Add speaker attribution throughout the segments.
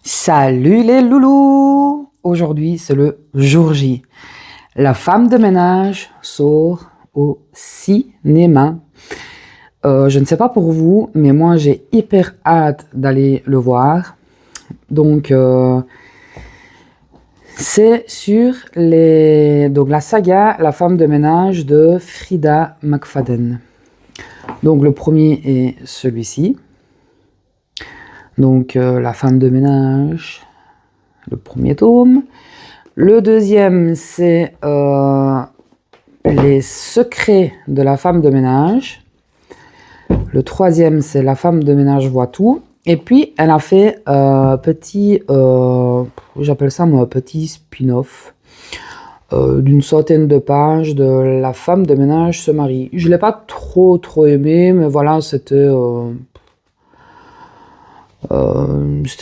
Speaker 1: Salut les loulous! Aujourd'hui, c'est le jour J. La femme de ménage sort au cinéma. Je ne sais pas pour vous, mais moi j'ai hyper hâte d'aller le voir. Donc, c'est sur donc la saga La femme de ménage de Frida McFadden. Donc, le premier est celui-ci. Donc, La femme de ménage, le premier tome. Le deuxième, c'est Les secrets de la femme de ménage. Le troisième, c'est La femme de ménage voit tout. Et puis, elle a fait j'appelle ça moi, petit spin-off d'une centaine de pages de La femme de ménage se marie. Je ne l'ai pas trop aimé, mais voilà, c'était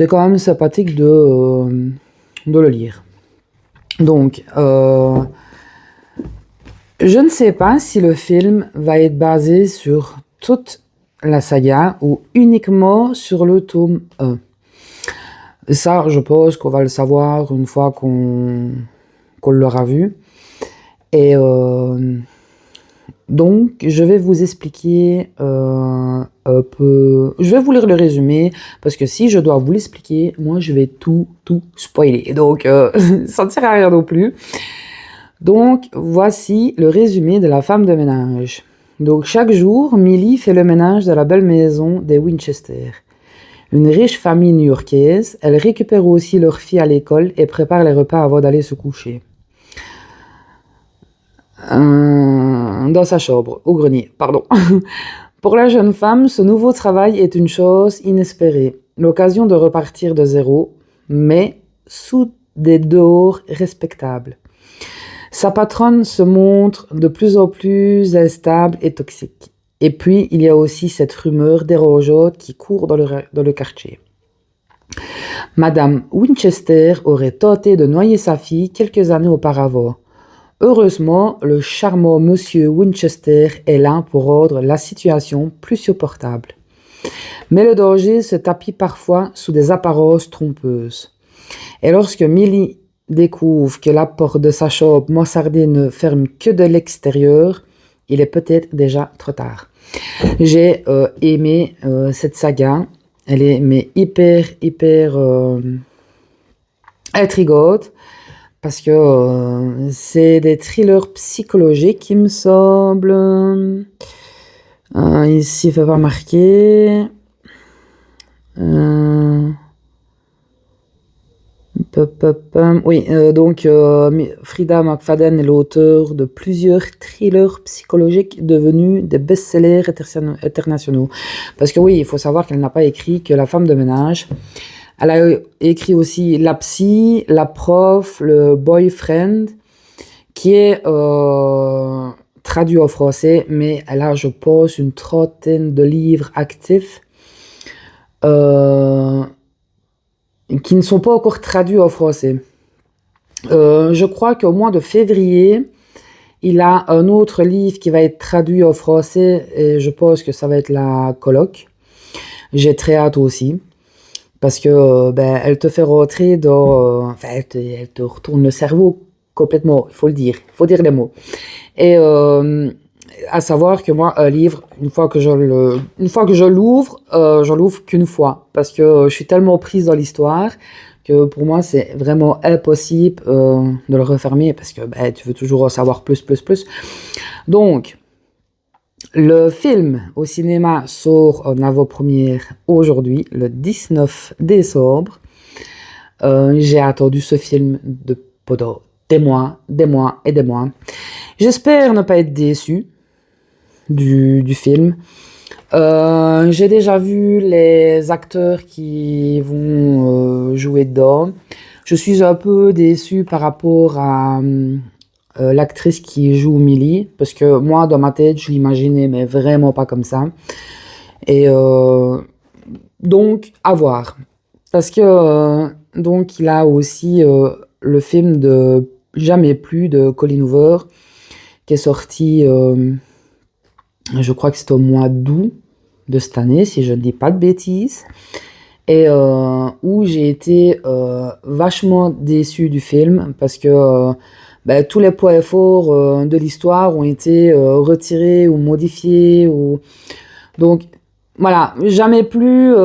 Speaker 1: quand même sympathique de le lire. Donc, je ne sais pas si le film va être basé sur toute la saga ou uniquement sur le tome 1. Ça, je pense qu'on va le savoir une fois qu'on l'aura vu. Et donc, je vais vous expliquer un peu... Je vais vous lire le résumé, parce que si je dois vous l'expliquer, moi, je vais tout spoiler. Donc, ça ne sert à rien non plus. Donc, voici le résumé de La femme de ménage. Donc, chaque jour, Millie fait le ménage de la belle maison des Winchester. Une riche famille new-yorkaise, elle récupère aussi leur fille à l'école et prépare les repas avant d'aller se coucher. Dans sa chambre, au grenier, pardon. Pour la jeune femme, ce nouveau travail est une chose inespérée, l'occasion de repartir de zéro, mais sous des dehors respectables. Sa patronne se montre de plus en plus instable et toxique. Et puis, il y a aussi cette rumeur dérangeante qui court dans le quartier. Madame Winchester aurait tenté de noyer sa fille quelques années auparavant. Heureusement, le charmant monsieur Winchester est là pour rendre la situation plus supportable. Mais le danger se tapit parfois sous des apparences trompeuses. Et lorsque Millie découvre que la porte de sa chambre mansardée ne ferme que de l'extérieur, il est peut-être déjà trop tard. J'ai aimé cette saga. Elle est hyper intrigante parce que c'est des thrillers psychologiques, il me semble. Ici, il ne fait pas marquer. Oui, donc Frida McFadden est l'auteure de plusieurs thrillers psychologiques devenus des best-sellers internationaux. Parce que oui, il faut savoir qu'elle n'a pas écrit que La femme de ménage. Elle a écrit aussi La psy, La prof, Le boyfriend, qui est traduit en français, mais elle a, je pense, une trentaine de livres actifs. Qui ne sont pas encore traduits en français. Je crois qu'au mois de février, il a un autre livre qui va être traduit en français et je pense que ça va être la colloque. J'ai très hâte aussi parce que elle te fait rentrer dans... elle te retourne le cerveau complètement, il faut le dire, il faut dire les mots. Et à savoir que moi, un livre, une fois que je l'ouvre, je l'ouvre qu'une fois. Parce que je suis tellement prise dans l'histoire que pour moi, c'est vraiment impossible de le refermer parce que tu veux toujours en savoir plus. Donc, le film au cinéma sort en avant-première aujourd'hui, le 19 décembre. J'ai attendu ce film pendant des mois. J'espère ne pas être déçue du film. J'ai déjà vu les acteurs qui vont jouer dedans. Je suis un peu déçue par rapport à l'actrice qui joue Millie, parce que moi, dans ma tête, je l'imaginais, mais vraiment pas comme ça. Et donc, à voir. Parce que, donc, il a aussi le film de Jamais plus de Colin Hoover, qui est sorti, je crois que c'était au mois d'août de cette année, si je ne dis pas de bêtises. et où j'ai été vachement déçue du film parce que ben, tous les points forts de l'histoire ont été retirés ou modifiés. Donc voilà, jamais plus.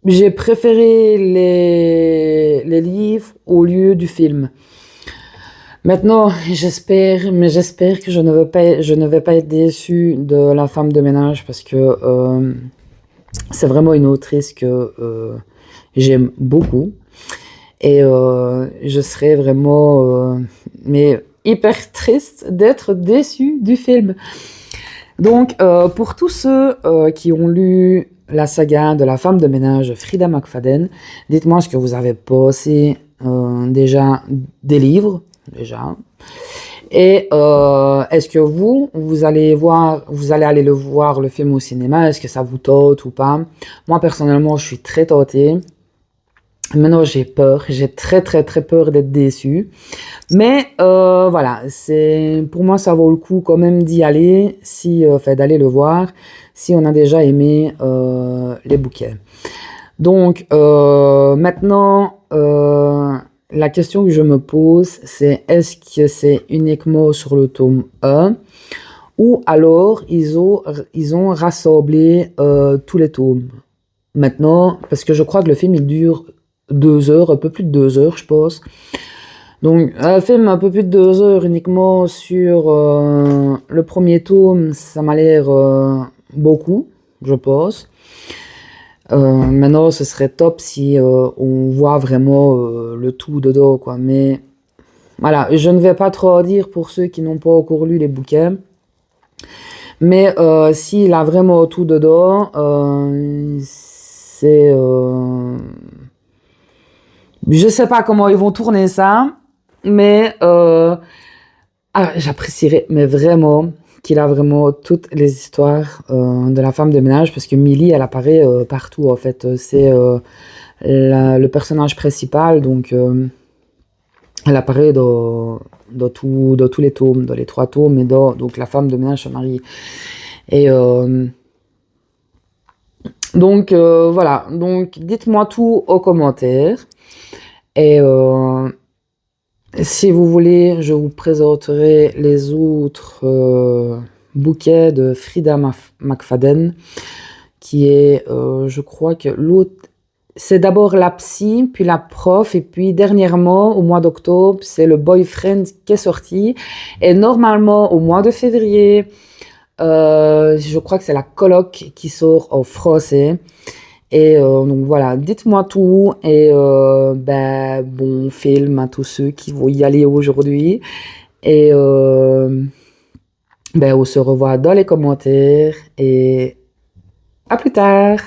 Speaker 1: J'ai préféré les livres au lieu du film. Maintenant, j'espère que je ne vais pas être déçue de La femme de ménage parce que c'est vraiment une autrice que j'aime beaucoup. Et je serais vraiment mais hyper triste d'être déçue du film. Donc, pour tous ceux qui ont lu la saga de La femme de ménage de Frida McFadden, dites-moi ce que vous avez pensé déjà des livres, déjà. Et est-ce que vous allez aller le voir le film au cinéma? Est-ce que ça vous tente ou pas? Moi, personnellement, je suis très tentée. Maintenant, j'ai peur. J'ai très, très, très peur d'être déçue. Mais voilà, pour moi, ça vaut le coup quand même d'y aller, d'aller le voir, si on a déjà aimé les bouquets. Donc, maintenant, la question que je me pose, c'est est-ce que c'est uniquement sur le tome 1 ou alors ils ont rassemblé tous les tomes. Maintenant, parce que je crois que le film il dure 2 heures, un peu plus de 2 heures, je pense. Donc, un film un peu plus de 2 heures uniquement sur le premier tome, ça m'a l'air beaucoup, je pense. Maintenant, ce serait top si on voit vraiment le tout dedans, quoi. Mais voilà, je ne vais pas trop en dire pour ceux qui n'ont pas encore lu les bouquins. Mais s'il a vraiment tout dedans, c'est... je sais pas comment ils vont tourner ça, mais j'apprécierais, mais vraiment, qu'il a vraiment toutes les histoires de la femme de ménage, parce que Millie, elle apparaît partout, en fait. C'est le personnage principal, donc elle apparaît dans tous les tomes, dans les 3 tomes, et donc la femme de ménage se marie. Et donc voilà, donc dites-moi tout aux commentaires. Et si vous voulez, je vous présenterai les autres bouquets de Frida McFadden, qui est, je crois que l'autre, c'est d'abord la psy, puis la prof, et puis dernièrement, au mois d'octobre, c'est le boyfriend qui est sorti. Et normalement, au mois de février, je crois que c'est la coloc qui sort en français. Et donc voilà, dites-moi tout et ben, bon film à tous ceux qui vont y aller aujourd'hui. Et ben, on se revoit dans les commentaires et à plus tard!